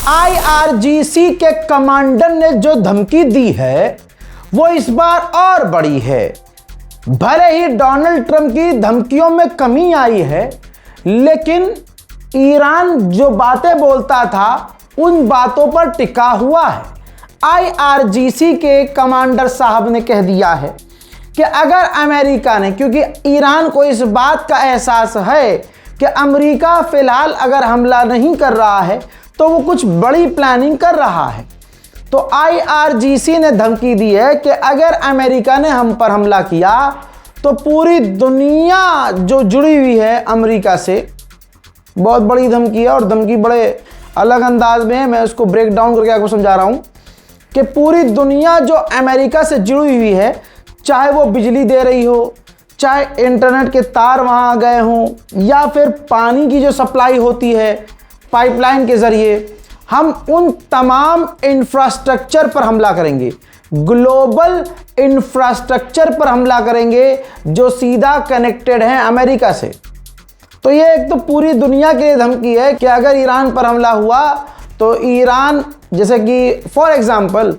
IRGC के commander ने जो धमकी दी है वो इस बार और बड़ी है। भले ही डोनाल्ड ट्रंप की धमकियों में कमी आई है, लेकिन ईरान जो बातें बोलता था उन बातों पर टिका हुआ है। IRGC के कमांडर साहब ने कह दिया है कि अगर अमेरिका ने, क्योंकि ईरान को इस बात का एहसास है कि अमेरिका फिलहाल अगर हमला नहीं कर रहा है तो वो कुछ बड़ी प्लानिंग कर रहा है, तो IRGC ने धमकी दी है कि अगर अमेरिका ने हम पर हमला किया तो पूरी दुनिया जो जुड़ी हुई है अमेरिका से, बहुत बड़ी धमकी है और धमकी बड़े अलग अंदाज में है, मैं उसको ब्रेक डाउन करके आपको समझा रहा हूं कि पूरी दुनिया जो अमेरिका से जुड़ी हुई है, चाहे वो बिजली दे रही हो, चाहे इंटरनेट के तार वहां गए हों, या फिर पानी की जो सप्लाई होती है पाइपलाइन के जरिए, हम उन तमाम इंफ्रास्ट्रक्चर पर हमला करेंगे, ग्लोबल इंफ्रास्ट्रक्चर पर हमला करेंगे जो सीधा कनेक्टेड हैं अमेरिका से। तो ये एक तो पूरी दुनिया के लिए धमकी है कि अगर ईरान पर हमला हुआ तो ईरान, जैसे कि फॉर एग्जांपल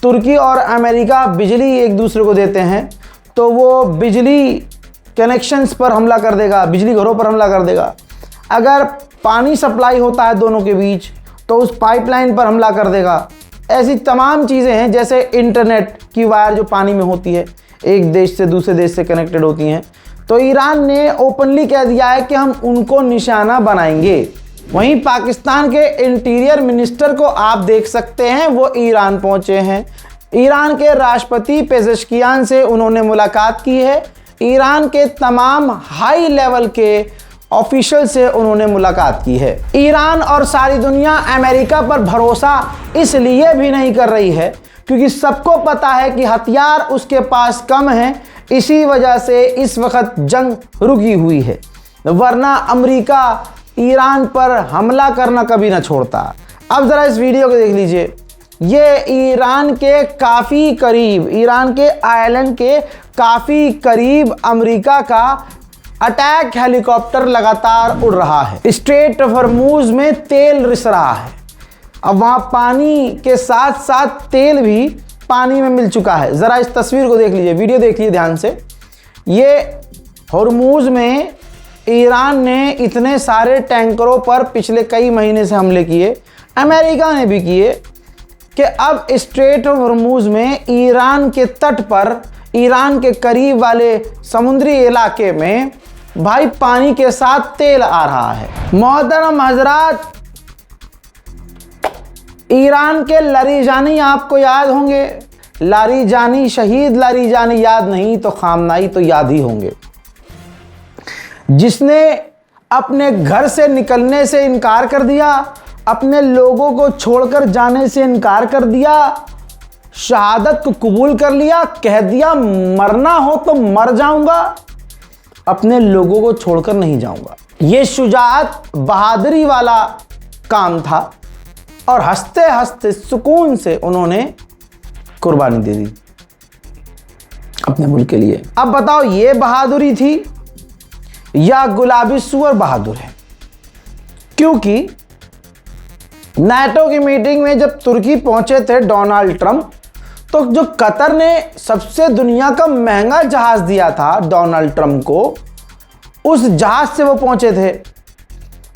तुर्की और अमेरिका बिजली एक दूसरे को देते हैं, तो वो बिजली कनेक्शंस पर हमला कर देगा, बिजली घरों पर हमला कर देगा। अगर पानी सप्लाई होता है दोनों के बीच तो उस पाइपलाइन पर हमला कर देगा। ऐसी तमाम चीज़ें हैं, जैसे इंटरनेट की वायर जो पानी में होती है, एक देश से दूसरे देश से कनेक्टेड होती हैं, तो ईरान ने ओपनली कह दिया है कि हम उनको निशाना बनाएंगे। वहीं पाकिस्तान के इंटीरियर मिनिस्टर को आप देख सकते हैं, वो ईरान पहुंचे हैं। ईरान के राष्ट्रपति पेजेश्कियान से उन्होंने मुलाकात की है। ईरान के तमाम हाई लेवल के ऑफिशियल से उन्होंने मुलाकात की है। ईरान और सारी दुनिया अमेरिका पर भरोसा इसलिए भी नहीं कर रही है क्योंकि सबको पता है कि हथियार उसके पास कम हैं, इसी वजह से इस वक्त जंग रुकी हुई है, वरना अमेरिका ईरान पर हमला करना कभी ना छोड़ता। अब ज़रा इस वीडियो को देख लीजिए। ये ईरान के काफ़ी करीब, ईरान के आइलैंड के काफ़ी करीब अमेरिका का अटैक हेलीकॉप्टर लगातार उड़ रहा है। स्ट्रेट ऑफ हॉर्मूज में तेल रिस रहा है। अब वहाँ पानी के साथ साथ तेल भी पानी में मिल चुका है। ज़रा इस तस्वीर को देख लीजिए, वीडियो देख लीजिए ध्यान से। ये हॉर्मूज में ईरान ने इतने सारे टैंकरों पर पिछले कई महीने से हमले किए, अमेरिका ने भी किए, कि अब स्ट्रेट ऑफ हॉर्मूज में ईरान के तट पर, ईरान के करीब वाले समुद्री इलाके में भाई पानी के साथ तेल आ रहा है। मोहतरम हजरात, ईरान के लारीजानी आपको याद होंगे। लारीजानी, शहीद लारीजानी याद नहीं तो खामनाई तो याद ही होंगे, जिसने अपने घर से निकलने से इनकार कर दिया, अपने लोगों को छोड़कर जाने से इनकार कर दिया, शहादत को कबूल कर लिया, कह दिया मरना हो तो मर जाऊंगा, अपने लोगों को छोड़कर नहीं जाऊंगा। ये शुजाअत, बहादुरी वाला काम था और हंसते हंसते सुकून से उन्होंने कुर्बानी दे दी अपने मुल्क के लिए। अब बताओ, ये बहादुरी थी या गुलाबी सुअर बहादुर है? क्योंकि नाटो की मीटिंग में जब तुर्की पहुंचे थे डोनाल्ड ट्रंप, तो जो कतर ने सबसे दुनिया का महंगा जहाज दिया था डोनाल्ड ट्रंप को, उस जहाज से वो पहुंचे थे।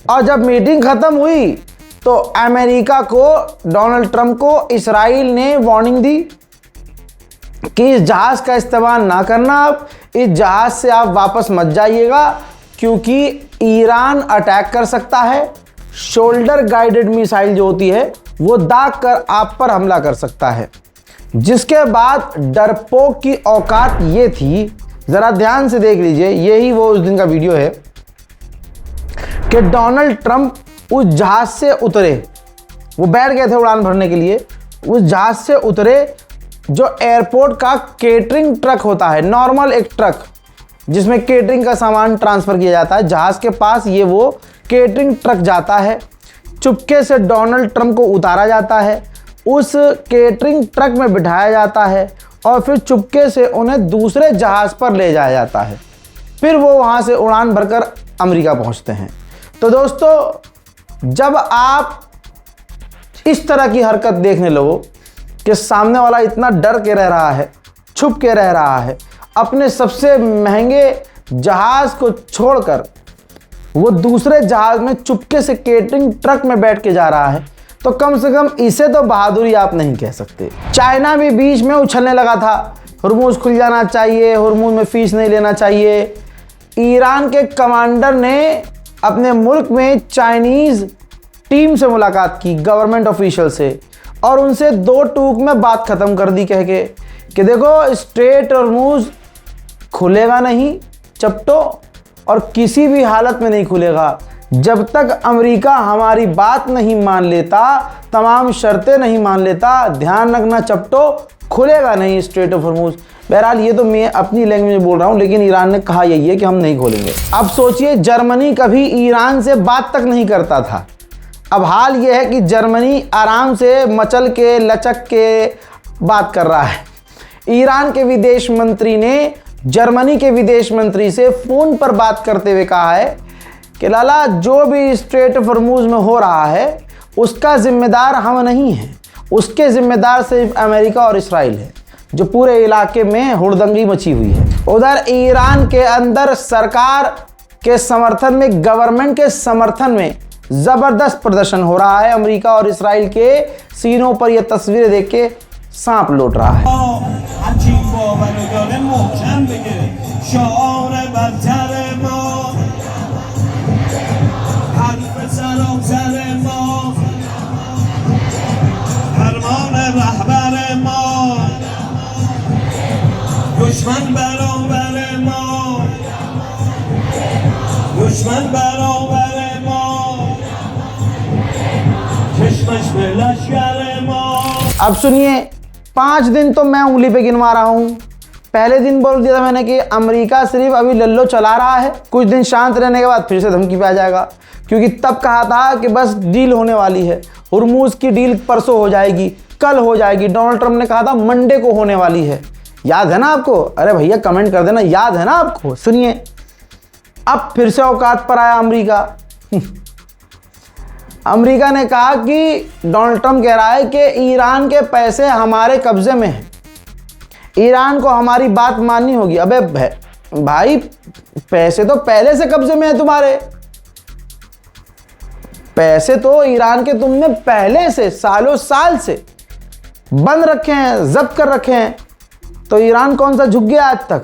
और जब मीटिंग खत्म हुई तो अमेरिका को, डोनाल्ड ट्रंप को इजराइल ने वार्निंग दी कि इस जहाज का इस्तेमाल ना करना, आप इस जहाज से आप वापस मत जाइएगा क्योंकि ईरान अटैक कर सकता है। शोल्डर गाइडेड मिसाइल जो होती है वो दाग कर आप पर हमला कर सकता है। जिसके बाद डरपोक की औकात ये थी, जरा ध्यान से देख लीजिए, यही वो उस दिन का वीडियो है कि डोनाल्ड ट्रंप उस जहाज से उतरे, वो बैठ गए थे उड़ान भरने के लिए, उस जहाज से उतरे जो एयरपोर्ट का केटरिंग ट्रक होता है, नॉर्मल एक ट्रक जिसमें केटरिंग का सामान ट्रांसफ़र किया जाता है, जहाज के पास ये वो केटरिंग ट्रक जाता है। चुपके से डोनाल्ड ट्रंप को उतारा जाता है, उस केटरिंग ट्रक में बिठाया जाता है और फिर चुपके से उन्हें दूसरे जहाज़ पर ले जाया जाता है। फिर वो वहाँ से उड़ान भरकर अमेरिका पहुँचते हैं। तो दोस्तों, जब आप इस तरह की हरकत देखने लगो कि सामने वाला इतना डर के रह रहा है, छुप के रह रहा है, अपने सबसे महंगे जहाज को छोड़कर वो दूसरे जहाज में चुपके से केटरिंग ट्रक में बैठ के जा रहा है, तो कम से कम इसे तो बहादुरी आप नहीं कह सकते। चाइना भी बीच में उछलने लगा था, हुर्मुज खुल जाना चाहिए, हुर्मुज में फीस नहीं लेना चाहिए। ईरान के कमांडर ने अपने मुल्क में चाइनीज़ टीम से मुलाकात की, गवर्नमेंट ऑफिशियल से, और उनसे दो टूक में बात ख़त्म कर दी, कह के कि देखो स्ट्रेट हुर्मुज खुलेगा नहीं चपटो, और किसी भी हालत में नहीं खुलेगा जब तक अमेरिका हमारी बात नहीं मान लेता, तमाम शर्तें नहीं मान लेता। ध्यान रखना चपटो, खुलेगा नहीं स्ट्रेट ऑफ हुर्मुज। बहरहाल ये तो मैं अपनी लैंग्वेज में बोल रहा हूँ, लेकिन ईरान ने कहा यही है कि हम नहीं खोलेंगे। अब सोचिए, जर्मनी कभी ईरान से बात तक नहीं करता था, अब हाल ये है कि जर्मनी आराम से मचल के लचक के बात कर रहा है। ईरान के विदेश मंत्री ने जर्मनी के विदेश मंत्री से फ़ोन पर बात करते हुए कहा है कि लाला, जो भी स्ट्रेट ऑफ हुर्मुज में हो रहा है उसका जिम्मेदार हम नहीं हैं, उसके जिम्मेदार सिर्फ अमेरिका और इसराइल है, जो पूरे इलाके में हुड़दंगी मची हुई है। उधर ईरान के अंदर सरकार के समर्थन में, गवर्नमेंट के समर्थन में ज़बरदस्त प्रदर्शन हो रहा है। अमेरिका और इसराइल के सीनों पर यह तस्वीरें देख के सांप लौट रहा है। दुश्मन बराबर मौत, दुश्मन बराबर मौत, किशमिश में लश्कर मौत। अब सुनिए, 5 दिन तो मैं उंगली पे गिनवा रहा हूँ। पहले दिन बोल दिया था मैंने कि अमेरिका सिर्फ अभी लल्लो चला रहा है, कुछ दिन शांत रहने के बाद फिर से धमकी पे आ जाएगा, क्योंकि तब कहा था कि बस डील होने वाली है, हुर्मुज की डील परसों हो जाएगी, कल हो जाएगी। डोनाल्ड ट्रंप ने कहा था मंडे को होने वाली है, याद है ना आपको? अरे भैया कमेंट कर देना, याद है ना आपको? सुनिए, अब फिर से औकात पर आया अमेरिका। अमेरिका ने कहा कि डोनाल्ड ट्रंप कह रहा है कि ईरान के पैसे हमारे कब्जे में हैं, ईरान को हमारी बात माननी होगी। अबे भाई, पैसे तो पहले से कब्जे में है तुम्हारे, पैसे तो ईरान के तुमने पहले से सालों साल से बंद रखे हैं, जब्त कर रखे हैं, तो ईरान कौन सा झुक गया आज तक?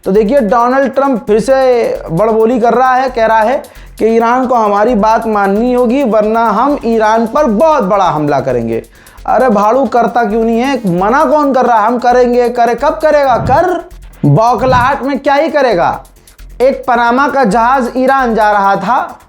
तो देखिए, डोनाल्ड ट्रंप फिर से बड़बोली कर रहा है, कह रहा है कि ईरान को हमारी बात माननी होगी, वरना हम ईरान पर बहुत बड़ा हमला करेंगे। अरे भाड़ू, करता क्यों नहीं है? मना कौन कर रहा है? हम करेंगे। करे कब करेगा? कर बौखलाहट में क्या ही करेगा। एक पनामा का जहाज ईरान जा रहा था,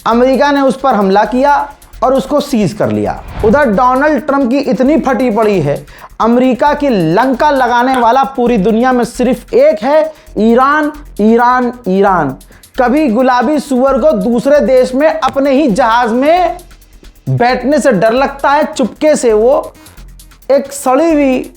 अमेरिका ने उस पर हमला किया और उसको सीज कर लिया। उधर डोनाल्ड ट्रंप की इतनी फटी पड़ी है, अमेरिका की लंका लगाने वाला पूरी दुनिया में सिर्फ एक है, ईरान, ईरान, ईरान। कभी गुलाबी सुअर को दूसरे देश में अपने ही जहाज में बैठने से डर लगता है, चुपके से वो एक सड़ी हुई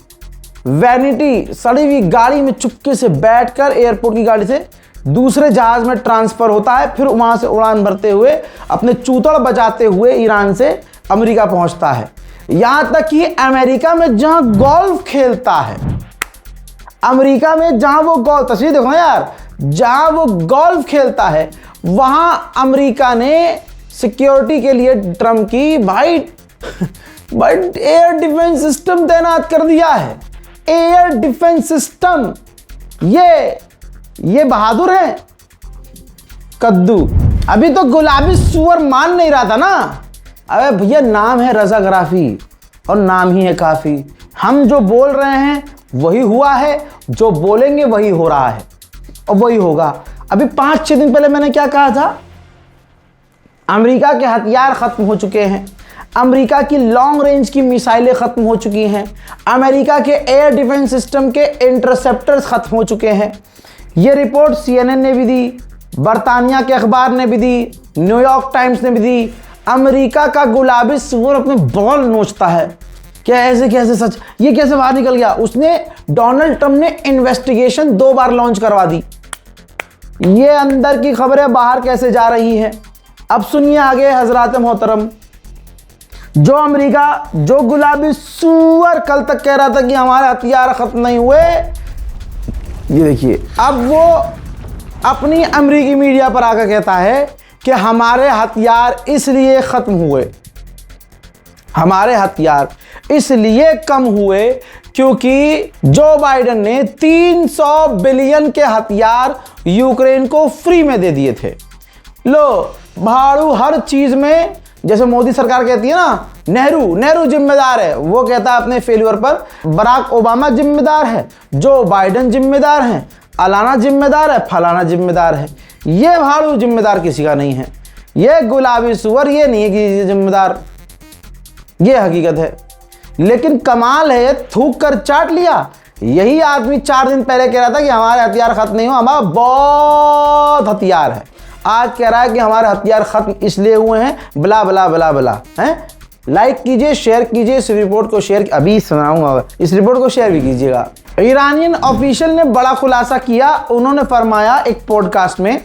वैनिटी, सड़ी हुई गाड़ी में चुपके से बैठकर एयरपोर्ट की गाड़ी से दूसरे जहाज में ट्रांसफर होता है, फिर वहां से उड़ान भरते हुए अपने चूतड़ बजाते हुए ईरान से अमेरिका पहुंचता है। यहां तक कि अमेरिका में जहां गोल्फ खेलता है, अमेरिका में जहां वो गोल्फ, तस्वीर देखो ना यार, जहां वो गोल्फ खेलता है, वहां अमेरिका ने सिक्योरिटी के लिए ट्रंप की भाई एयर डिफेंस सिस्टम तैनात कर दिया है। एयर डिफेंस सिस्टम, ये बहादुर है कद्दू। अभी तो गुलाबी सुअर मान नहीं रहा था ना। अबे भैया, नाम है रजा गराफी और नाम ही है काफी। हम जो बोल रहे हैं वही हुआ है, जो बोलेंगे वही हो रहा है और वही होगा। अभी 5-6 दिन पहले मैंने क्या कहा था? अमेरिका के हथियार खत्म हो चुके हैं, अमेरिका की लॉन्ग रेंज की मिसाइलें खत्म हो चुकी हैं, अमेरिका के एयर डिफेंस सिस्टम के इंटरसेप्टर्स खत्म हो चुके हैं। ये रिपोर्ट CNN ने भी दी, बरतानिया के अखबार ने भी दी, न्यूयॉर्क टाइम्स ने भी दी। अमेरिका का गुलाबी सुअर अपने बॉल नोचता है। क्या ऐसे कैसे सच, ये कैसे बाहर निकल गया? उसने, डोनाल्ड ट्रंप ने इन्वेस्टिगेशन 2 बार लॉन्च करवा दी। ये अंदर की खबरें बाहर कैसे जा रही हैं? अब सुनिए आगे हजरात मोहतरम। जो अमेरिका, जो गुलाबी सूअर कल तक कह रहा था कि हमारे हथियार खत्म नहीं हुए, ये देखिए अब वो अपनी अमेरिकी मीडिया पर आकर कहता है कि हमारे हथियार इसलिए खत्म हुए, हमारे हथियार इसलिए कम हुए क्योंकि जो बाइडेन ने 300 बिलियन के हथियार यूक्रेन को फ्री में दे दिए थे। लो भाड़ू हर चीज में, जैसे मोदी सरकार कहती है ना नेहरू जिम्मेदार है, वो कहता है अपने फेल्यूर पर बराक ओबामा जिम्मेदार है, जो बाइडेन जिम्मेदार है, अलाना जिम्मेदार है, फलाना जिम्मेदार है। ये भाड़ू जिम्मेदार किसी का नहीं है, ये गुलाबी सुअर ये नहीं है कि जिम्मेदार, ये हकीकत है। लेकिन कमाल है, थूक कर चाट लिया। यही आदमी 4 दिन पहले कह रहा था कि हमारे हथियार खत्म नहीं हो, हमारा बहुत हथियार है। आज कह रहा है कि हमारे हथियार खत्म इसलिए हुए हैं, बला बला बला बला हैं। लाइक कीजिए, शेयर कीजिए इस रिपोर्ट को, शेयर अभी सुनाऊंगा, इस रिपोर्ट को शेयर भी कीजिएगा। ईरानियन ऑफिशियल ने बड़ा खुलासा किया। उन्होंने फरमाया एक पॉडकास्ट में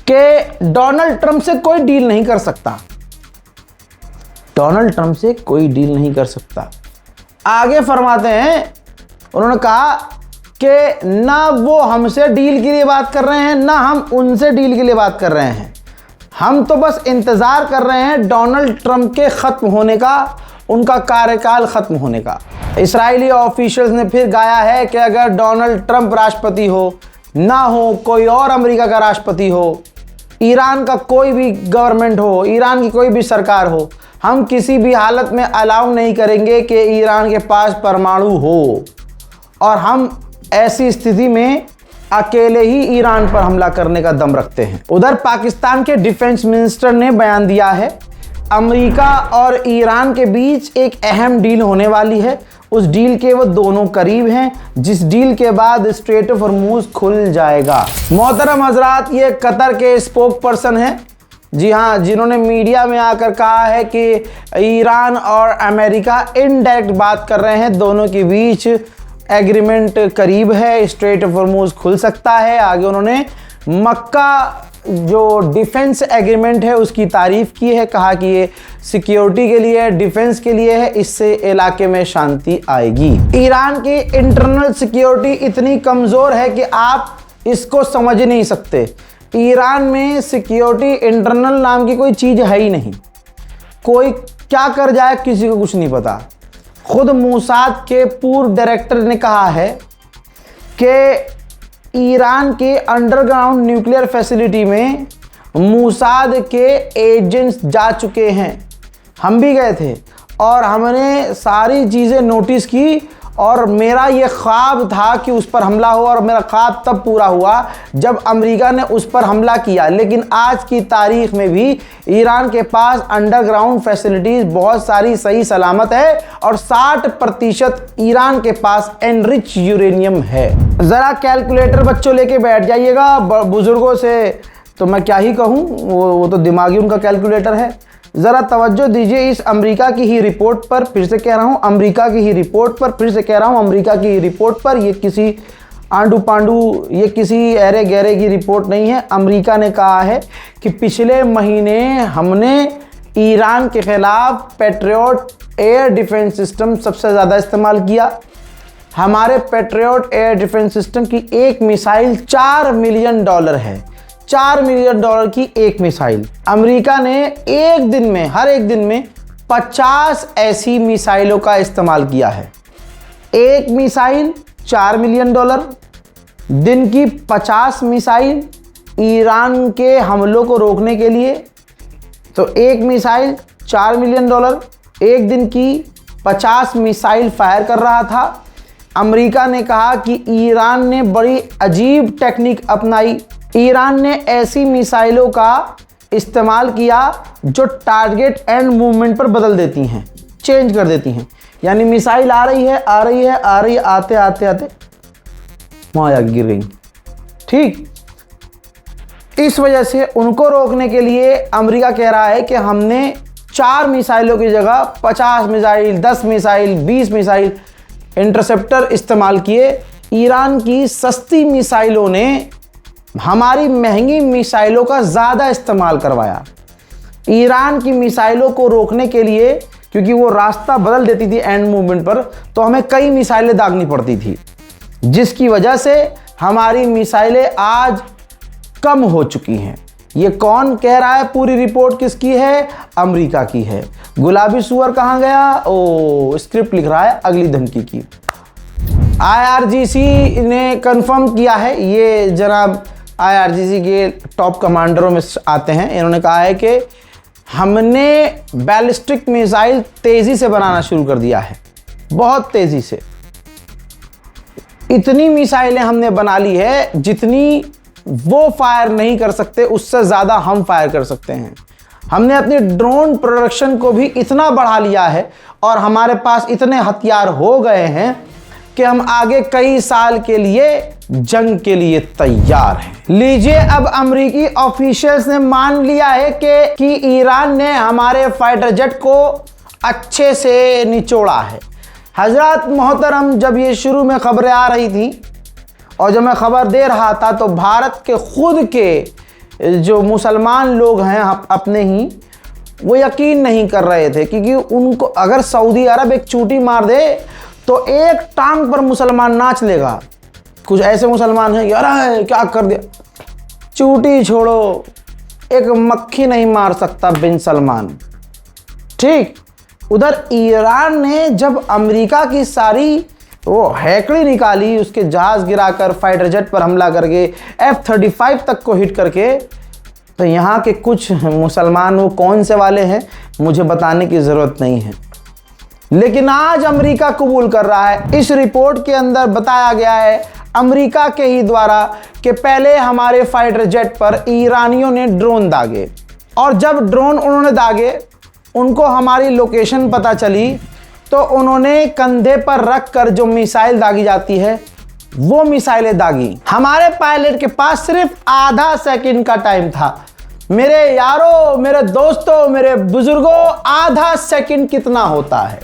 कि डोनाल्ड ट्रंप से कोई डील नहीं कर सकता, डोनाल्ड ट्रंप से कोई डील नहीं कर सकता। आगे फरमाते हैं, उन्होंने कहा कि ना वो हमसे डील के लिए बात कर रहे हैं, ना हम उनसे डील के लिए बात कर रहे हैं, हम तो बस इंतज़ार कर रहे हैं डोनाल्ड ट्रंप के ख़त्म होने का, उनका कार्यकाल ख़त्म होने का। इस्राएली ऑफिशियल्स ने फिर गाया है कि अगर डोनाल्ड ट्रंप राष्ट्रपति हो, ना हो कोई और अमेरिका का राष्ट्रपति हो, ईरान का कोई भी गवर्नमेंट हो, ईरान की कोई भी सरकार हो, हम किसी भी हालत में अलाउ नहीं करेंगे कि ईरान के पास परमाणु हो, और हम ऐसी स्थिति में अकेले ही ईरान पर हमला करने का दम रखते हैं। उधर पाकिस्तान के डिफेंस मिनिस्टर ने बयान दिया है, अमेरिका और ईरान के बीच एक अहम डील होने वाली है। उस डील के वो दोनों करीब हैं, जिस डील के बाद स्ट्रेट ऑफ हॉर्मूज खुल जाएगा। मोहतरम हजरात, ये कतर के स्पोक पर्सन हैं, जी हाँ, जिन्होंने मीडिया में आकर कहा है कि ईरान और अमेरिका इनडायरेक्ट बात कर रहे हैं, दोनों के बीच एग्रीमेंट करीब है, स्ट्रेट ऑफ हॉर्मूज खुल सकता है। आगे उन्होंने मक्का जो डिफेंस एग्रीमेंट है उसकी तारीफ की है, कहा कि ये सिक्योरिटी के लिए, डिफेंस के लिए है, इससे इलाके में शांति आएगी। ईरान की इंटरनल सिक्योरिटी इतनी कमज़ोर है कि आप इसको समझ नहीं सकते। ईरान में सिक्योरिटी इंटरनल नाम की कोई चीज़ है ही नहीं, कोई क्या कर जाए किसी को कुछ नहीं पता। खुद मूसाद के पूर्व डायरेक्टर ने कहा है कि ईरान के अंडरग्राउंड न्यूक्लियर फैसिलिटी में मूसाद के एजेंट्स जा चुके हैं, हम भी गए थे और हमने सारी चीज़ें नोटिस की, और मेरा ये ख्वाब था कि उस पर हमला हो, और मेरा ख्वाब तब पूरा हुआ जब अमेरिका ने उस पर हमला किया। लेकिन आज की तारीख में भी ईरान के पास अंडरग्राउंड फैसिलिटीज़ बहुत सारी सही सलामत है, और 60% ईरान के पास एनरिच यूरेनियम है। ज़रा कैलकुलेटर बच्चों लेके बैठ जाइएगा, बुज़ुर्गों से तो मैं क्या ही कहूँ, वो तो दिमागी उनका कैलकुलेटर है। ज़रा तवज्जो दीजिए इस अमेरिका की ही रिपोर्ट पर, फिर से कह रहा हूँ अमेरिका की ही रिपोर्ट पर, फिर से कह रहा हूँ अमेरिका की ही रिपोर्ट पर। ये किसी आंडू पांडू, ये किसी अरे गहरे की रिपोर्ट नहीं है। अमेरिका ने कहा है कि पिछले महीने हमने ईरान के ख़िलाफ़ पैट्रियट एयर डिफेंस सिस्टम सबसे ज़्यादा इस्तेमाल किया। हमारे पैट्रियट एयर डिफेंस सिस्टम की एक मिसाइल $4 मिलियन है, $4 मिलियन की एक मिसाइल। अमेरिका ने एक दिन में, हर एक दिन में 50 ऐसी मिसाइलों का इस्तेमाल किया है। एक मिसाइल $4 मिलियन, दिन की 50 मिसाइल ईरान के हमलों को रोकने के लिए। तो एक मिसाइल $4 मिलियन, एक दिन की 50 मिसाइल फायर कर रहा था। अमेरिका ने कहा कि ईरान ने बड़ी अजीब टेक्निक अपनाई। ईरान ने ऐसी मिसाइलों का इस्तेमाल किया जो टारगेट एंड मूवमेंट पर बदल देती हैं, चेंज कर देती हैं। यानी मिसाइल आ रही है, आते आते वहाँ जाके गिर गई। ठीक, इस वजह से उनको रोकने के लिए अमेरिका कह रहा है कि हमने 4 मिसाइलों की जगह 50 मिसाइल, 10 मिसाइल, 20 मिसाइल इंटरसेप्टर इस्तेमाल किए। ईरान की सस्ती मिसाइलों ने हमारी महंगी मिसाइलों का ज़्यादा इस्तेमाल करवाया। ईरान की मिसाइलों को रोकने के लिए, क्योंकि वो रास्ता बदल देती थी एंड मूवमेंट पर, तो हमें कई मिसाइलें दागनी पड़ती थी, जिसकी वजह से हमारी मिसाइलें आज कम हो चुकी हैं। ये कौन कह रहा है? पूरी रिपोर्ट किसकी है? अमेरिका की है। गुलाबी सुअर कहाँ गया? ओ, स्क्रिप्ट लिख रहा है अगली धमकी की। IRGC ने कंफर्म किया है, ये जनाब IRGC के टॉप कमांडरों में आते हैं। इन्होंने कहा है कि हमने बैलिस्टिक मिसाइल तेज़ी से बनाना शुरू कर दिया है, बहुत तेज़ी से। इतनी मिसाइलें हमने बना ली है जितनी वो फायर नहीं कर सकते, उससे ज़्यादा हम फायर कर सकते हैं। हमने अपनी ड्रोन प्रोडक्शन को भी इतना बढ़ा लिया है और हमारे पास इतने हथियार हो गए हैं कि हम आगे कई साल के लिए जंग के लिए तैयार हैं। लीजिए, अब अमेरिकी ऑफिशियल्स ने मान लिया है कि ईरान ने हमारे फाइटर जेट को अच्छे से निचोड़ा है। हजरत मोहतरम, जब ये शुरू में खबरें आ रही थी और जब मैं खबर दे रहा था, तो भारत के खुद के जो मुसलमान लोग हैं अपने ही, वो यकीन नहीं कर रहे थे, क्योंकि उनको अगर सऊदी अरब एक चूटी मार दे तो एक टांग पर मुसलमान नाच लेगा। कुछ ऐसे मुसलमान हैं, यार क्या कर दिया, चूटी छोड़ो, एक मक्खी नहीं मार सकता बिन सलमान। ठीक उधर ईरान ने जब अमेरिका की सारी वो हैकड़ी निकाली, उसके जहाज गिराकर, फाइटर जेट पर हमला करके, F-35 तक को हिट करके, तो यहाँ के कुछ मुसलमान वो कौन से वाले हैं मुझे बताने की ज़रूरत नहीं है, लेकिन आज अमेरिका कबूल कर रहा है। इस रिपोर्ट के अंदर बताया गया है अमेरिका के ही द्वारा कि पहले हमारे फाइटर जेट पर ईरानियों ने ड्रोन दागे, और जब ड्रोन उन्होंने दागे, उनको हमारी लोकेशन पता चली, तो उन्होंने कंधे पर रख कर जो मिसाइल दागी जाती है वो मिसाइलें दागी। हमारे पायलट के पास सिर्फ आधा सेकंड का टाइम था। मेरे यारों, मेरे दोस्तों, मेरे बुजुर्गों, आधा सेकंड कितना होता है?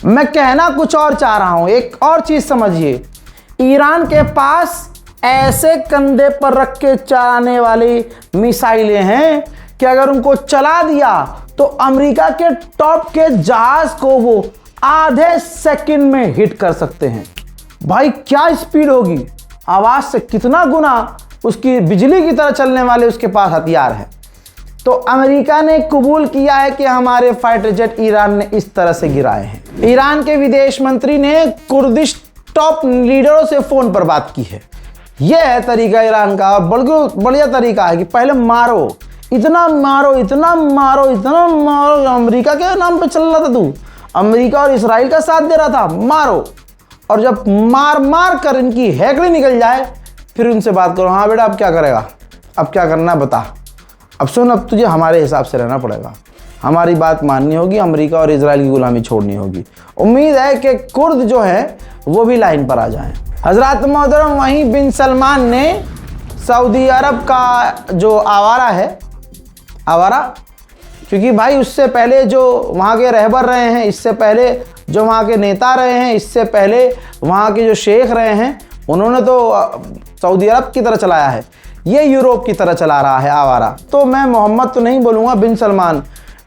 मैं कहना कुछ और चाह रहा हूं, एक और चीज समझिए। ईरान के पास ऐसे कंधे पर रख के चलाने वाली मिसाइलें हैं कि अगर उनको चला दिया तो अमेरिका के टॉप के जहाज को वो आधे सेकंड में हिट कर सकते हैं। भाई क्या स्पीड होगी, आवाज से कितना गुना उसकी बिजली की तरह चलने वाले उसके पास हथियार है। तो अमेरिका ने कबूल किया है कि हमारे फाइटर जेट ईरान ने इस तरह से गिराए हैं। ईरान के विदेश मंत्री ने कुर्दिश टॉप लीडरों से फोन पर बात की है। यह है तरीका ईरान का, बल्कि बढ़िया तरीका है कि पहले मारो, इतना मारो, इतना मारो, इतना मारो। अमेरिका के नाम पे चल रहा था तू, अमेरिका और इसराइल का साथ दे रहा था, मारो। और जब मार मार कर इनकी हैकड़ी निकल जाए, फिर उनसे बात करो, हाँ बेटा अब क्या करेगा, अब क्या करना बता, अब सुन, अब तुझे हमारे हिसाब से रहना पड़ेगा, हमारी बात माननी होगी, अमेरिका और इजराइल की गुलामी छोड़नी होगी। उम्मीद है कि कुर्द जो है वो भी लाइन पर आ जाएं। हजरत मोहतरम, वहीं बिन सलमान ने सऊदी अरब का जो आवारा है, आवारा क्योंकि भाई उससे पहले जो वहाँ के रहबर रहे हैं, इससे पहले जो वहाँ के नेता रहे हैं, इससे पहले वहाँ के जो शेख रहे हैं, उन्होंने तो सऊदी अरब की तरह चलाया है, ये यूरोप की तरह चला रहा है आवारा। तो मैं मोहम्मद तो नहीं बोलूँगा,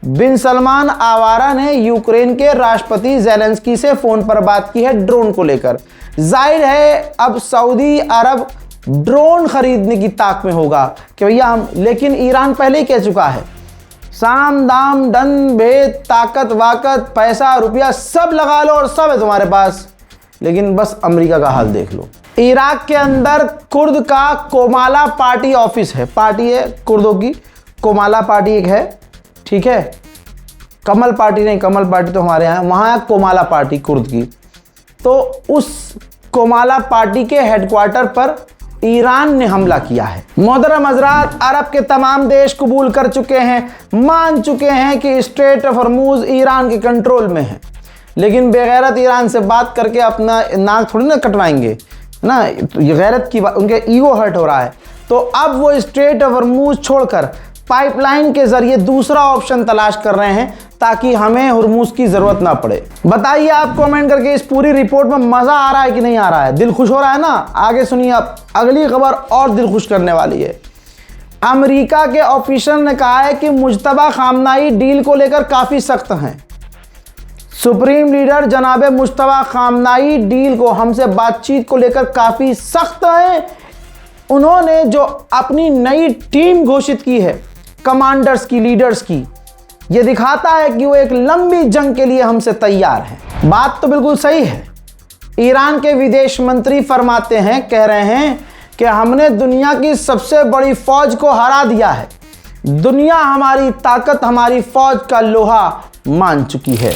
बिन सलमान आवारा ने यूक्रेन के राष्ट्रपति ज़ेलेंस्की से फ़ोन पर बात की है ड्रोन को लेकर। जाहिर है अब सऊदी अरब ड्रोन खरीदने की ताक में होगा कि भैया हम, लेकिन ईरान पहले ही कह चुका है, साम दाम दंड भेद ताकत वाकत पैसा रुपया सब लगा लो और सब है तुम्हारे पास, लेकिन बस अमेरिका का हाल देख लो। इराक के अंदर कुर्द का कोमाला पार्टी ऑफिस है, पार्टी है कुर्दों की, कोमाला पार्टी एक है, ठीक है, कमल पार्टी नहीं, कमल पार्टी तो हमारे यहाँ, वहाँ है कोमाला पार्टी कुर्द की। तो उस कोमाला पार्टी के हेडक्वार्टर पर ईरान ने हमला किया है। मोहतरम हज़रात, अरब के तमाम देश कबूल कर चुके हैं, मान चुके हैं कि स्ट्रेट ऑफ हॉर्मुज़ ईरान के कंट्रोल में है, लेकिन बेगैरत ईरान से बात करके अपना नाक थोड़ी ना कटवाएंगे ना, गैरत की बात, उनके ईगो हर्ट हो रहा है। तो अब वो स्ट्रेट ऑफ हॉर्मुज़ छोड़कर पाइपलाइन के जरिए दूसरा ऑप्शन तलाश कर रहे हैं ताकि हमें हुर्मुज़ की ज़रूरत ना पड़े। बताइए आप कमेंट करके, इस पूरी रिपोर्ट में मज़ा आ रहा है कि नहीं आ रहा है, दिल खुश हो रहा है ना? आगे सुनिए, आप अगली खबर और दिल खुश करने वाली है। अमेरिका के ऑफिसर ने कहा है कि मुज्तबा खामनाई डील को लेकर काफ़ी सख्त हैं। सुप्रीम लीडर जनाब मुज्तबा खामनाई डील को हमसे बातचीत को लेकर काफ़ी सख्त हैं। उन्होंने जो अपनी नई टीम घोषित की है कमांडर्स की, लीडर्स की, ये दिखाता है कि वो एक लंबी जंग के लिए हमसे तैयार हैं। बात तो बिल्कुल सही है। ईरान के विदेश मंत्री फरमाते हैं, कह रहे हैं कि हमने दुनिया की सबसे बड़ी फौज को हरा दिया है। दुनिया हमारी ताकत, हमारी फौज का लोहा मान चुकी है।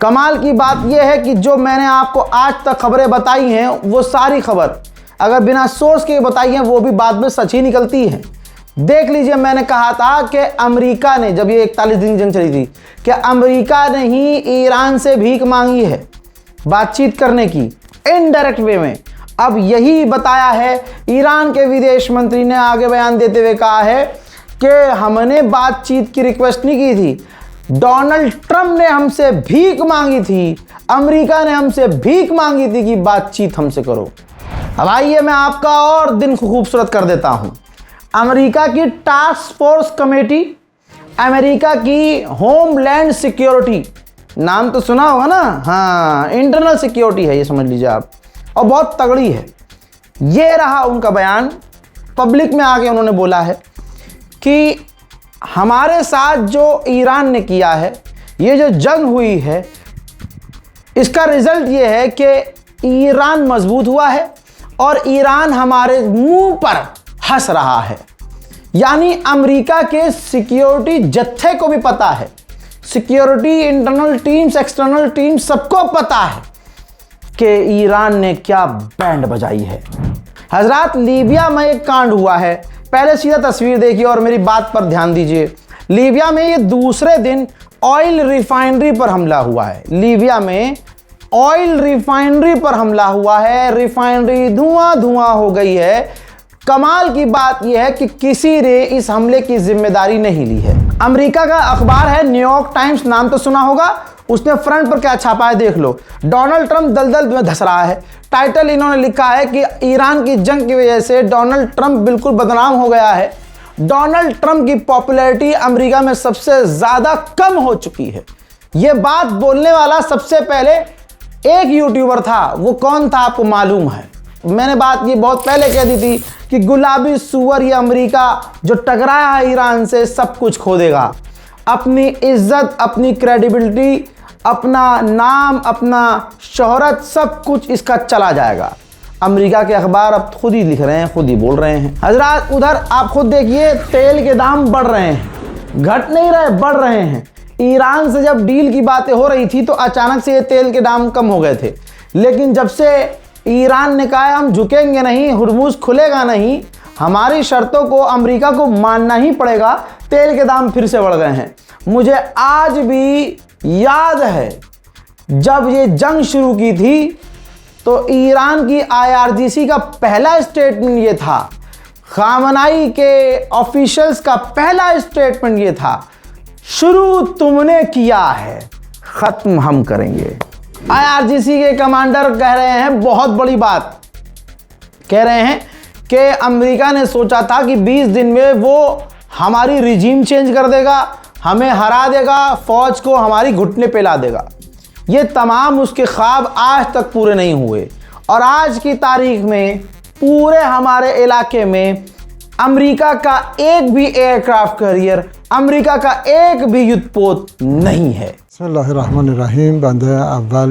कमाल की बात यह है कि जो मैंने आपको आज तक खबरें बताई हैं वो सारी खबर अगर बिना सोर्स के बताई हैं वो भी बाद में सच ही निकलती है। देख लीजिए, मैंने कहा था कि अमेरिका ने, जब ये 41 दिन की जंग चली थी, कि अमेरिका ने ही ईरान से भीख मांगी है बातचीत करने की इनडायरेक्ट वे में। अब यही बताया है, ईरान के विदेश मंत्री ने आगे बयान देते हुए कहा है कि हमने बातचीत की रिक्वेस्ट नहीं की थी, डोनाल्ड ट्रंप ने हमसे भीख मांगी थी, अमेरिका ने हमसे भीख मांगी थी कि बातचीत हमसे करो। अब आइए मैं आपका और दिन खूबसूरत कर देता हूं। अमेरिका की टास्क फोर्स कमेटी, अमेरिका की होमलैंड सिक्योरिटी, नाम तो सुना होगा ना, हाँ, इंटरनल सिक्योरिटी है ये, समझ लीजिए आप, और बहुत तगड़ी है। ये रहा उनका बयान। पब्लिक में आके उन्होंने बोला है कि हमारे साथ जो ईरान ने किया है, ये जो जंग हुई है, इसका रिजल्ट ये है कि ईरान मजबूत हुआ है और ईरान हमारे मुंह पर हंस रहा है। यानी अमेरिका के सिक्योरिटी जत्थे को भी पता है, security internal teams, external teams, सबको पता है कि ईरान ने क्या बैंड बजाई है। हजरात, लीबिया में एक कांड हुआ है। पहले सीधा तस्वीर देखिए और मेरी बात पर ध्यान दीजिए। लीबिया में ये दूसरे दिन ऑयल रिफाइनरी पर हमला हुआ है। लीबिया में ऑयल रिफाइनरी पर हमला हुआ है, रिफाइनरी धुआं धुआं हो गई है। कमाल की बात यह है कि किसी ने इस हमले की जिम्मेदारी नहीं ली है। अमेरिका का अखबार है न्यूयॉर्क टाइम्स, नाम तो सुना होगा। उसने फ्रंट पर क्या छापा है देख लो, डोनाल्ड ट्रंप दलदल में धंस रहा है। टाइटल इन्होंने लिखा है कि ईरान की जंग की वजह से डोनाल्ड ट्रंप बिल्कुल बदनाम हो गया है। डोनाल्ड ट्रंप की पॉपुलैरिटी अमेरिका में सबसे ज्यादा कम हो चुकी है। यह बात बोलने वाला सबसे पहले एक यूट्यूबर था। वो कौन था आपको मालूम है? मैंने बात ये बहुत पहले कह दी थी कि गुलाबी सुअर ये अमेरिका जो टकराया है ईरान से सब कुछ खो देगा। अपनी इज्जत, अपनी क्रेडिबिलिटी, अपना नाम, अपना शोहरत, सब कुछ इसका चला जाएगा। अमेरिका के अखबार अब खुद ही लिख रहे हैं, खुद ही बोल रहे हैं। हजरात, उधर आप खुद देखिए तेल के दाम बढ़ रहे हैं, घट नहीं रहे, बढ़ रहे हैं। ईरान से जब डील की बातें हो रही थी तो अचानक से ये तेल के दाम कम हो गए थे, लेकिन जब से ईरान ने कहा हम झुकेंगे नहीं, हुर्मुज़ खुलेगा नहीं, हमारी शर्तों को अमेरिका को मानना ही पड़ेगा, तेल के दाम फिर से बढ़ गए हैं। मुझे आज भी याद है जब ये जंग शुरू की थी तो ईरान की IRGC का पहला स्टेटमेंट ये था, खामनाई के ऑफिशियल्स का पहला स्टेटमेंट ये था, शुरू तुमने किया है, खत्म हम करेंगे। IRGC के कमांडर कह रहे हैं बहुत बड़ी बात, कह रहे हैं कि अमेरिका ने सोचा था कि 20 दिन में वो हमारी रिजीम चेंज कर देगा, हमें हरा देगा, फौज को हमारी घुटने पे ला देगा। ये तमाम उसके ख्वाब आज तक पूरे नहीं हुए और आज की तारीख में पूरे हमारे इलाके में अमेरिका का एक भी एयरक्राफ्ट कैरियर, अमेरिका का एक भी युद्धपोत नहीं है। बिस्मिल्लाहिर्रहमानिर्रहीम। बंदे अव्वल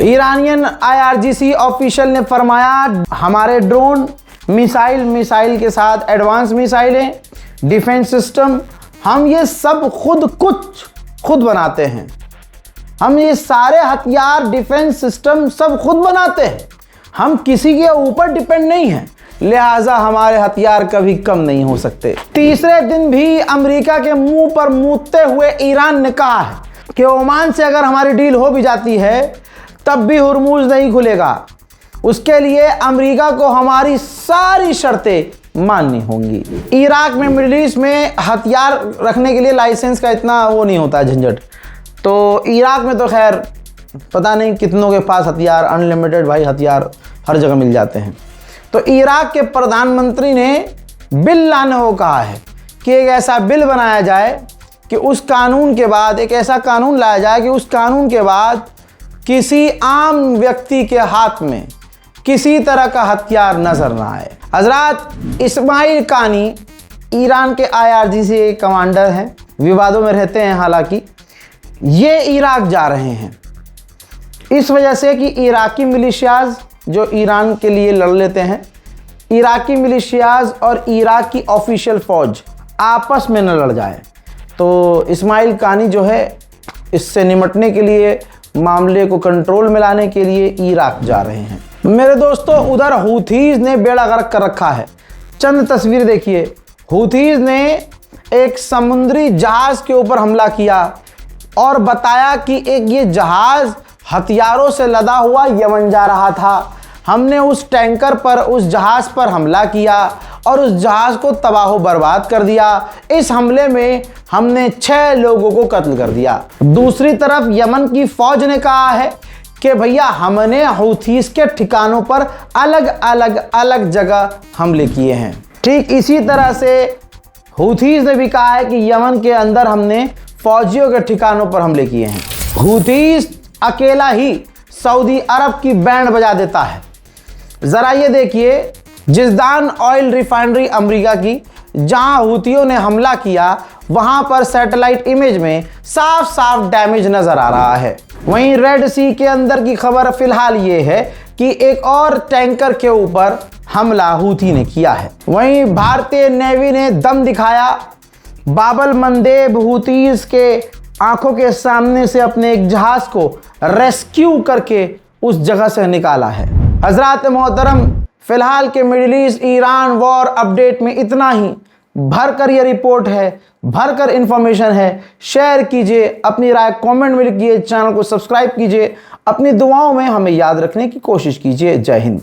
ईरानियन IRGC ऑफिशियल ने फरमाया हमारे ड्रोन मिसाइल के साथ एडवांस मिसाइलें, डिफेंस सिस्टम, हम ये सब खुद बनाते हैं। हम ये सारे हथियार, डिफेंस सिस्टम सब खुद बनाते हैं। हम किसी के ऊपर डिपेंड नहीं हैं, लिहाजा हमारे हथियार कभी कम नहीं हो सकते। तीसरे दिन भी अमेरिका के मुंह पर मूतते हुए ईरान ने कहा है कि ओमान से अगर हमारी डील हो भी जाती है तब भी हुर्मुज नहीं खुलेगा। उसके लिए अमेरिका को हमारी सारी शर्तें माननी होंगी। इराक में, मिडिल ईस्ट में हथियार रखने के लिए लाइसेंस का इतना वो नहीं होता झंझट। तो इराक में तो खैर पता नहीं कितनों के पास हथियार, अनलिमिटेड भाई हथियार हर जगह मिल जाते हैं। तो इराक के प्रधानमंत्री ने बिल लाने को कहा है कि एक ऐसा बिल बनाया जाए कि उस कानून के बाद, एक ऐसा कानून लाया जाए कि उस कानून के बाद किसी आम व्यक्ति के हाथ में किसी तरह का हथियार नजर ना आए। हजरात, इस्माइल कानी ईरान के IRGC के कमांडर हैं, विवादों में रहते हैं। हालांकि ये इराक जा रहे हैं इस वजह से कि इराकी मिलिशियाज जो ईरान के लिए लड़ लेते हैं, इराकी मिलिशियाज और इराक की ऑफिशियल फ़ौज आपस में न लड़ जाए। तो इस्माइल कानी जो है इससे निपटने के लिए, मामले को कंट्रोल में लाने के लिए इराक जा रहे हैं। मेरे दोस्तों, उधर हूथीज़ ने बेड़ा गर्क कर रखा है। चंद तस्वीर देखिए। हूथीज़ ने एक समुद्री जहाज़ के ऊपर हमला किया और बताया कि एक ये जहाज़ हथियारों से लदा हुआ यमन जा रहा था। हमने उस टैंकर पर, उस जहाज़ पर हमला किया और उस जहाज़ को तबाह बर्बाद कर दिया। इस हमले में हमने 6 लोगों को कत्ल कर दिया। दूसरी तरफ यमन की फ़ौज ने कहा है कि भैया हमने हूथीज़ के ठिकानों पर अलग जगह हमले किए हैं। ठीक इसी तरह से हूथीज़ ने भी कहा है कि यमन के अंदर हमने फ़ौजियों के ठिकानों पर हमले किए हैं। हूथीज़ अकेला ही सऊदी अरब की बैंड बजा देता है। ज़रा ये देखिए, जिज़दान ऑयल रिफाइनरी अमेरिका की, जहां हूथियों ने हमला किया, वहां पर सैटेलाइट इमेज में साफ डैमेज नज़र आ रहा है। वहीं रेड सी के अंदर की खबर फिलहाल ये है कि एक और टैंकर के ऊपर हमला हूथी ने किया है। वहीं भारतीय नेवी ने दम दिखाया। बाबल मंदेब हूथीज़ के आंखों के सामने से अपने एक जहाज़ को रेस्क्यू करके उस जगह से निकाला है। हजरात मोहतरम, फ़िलहाल के middle east Iran war update में इतना ही। भरकर ये रिपोर्ट है, भरकर इंफॉर्मेशन है। शेयर कीजिए, अपनी राय कमेंट में लिखिए, चैनल को सब्सक्राइब कीजिए, अपनी दुआओं में हमें याद रखने की कोशिश कीजिए। जय हिंद।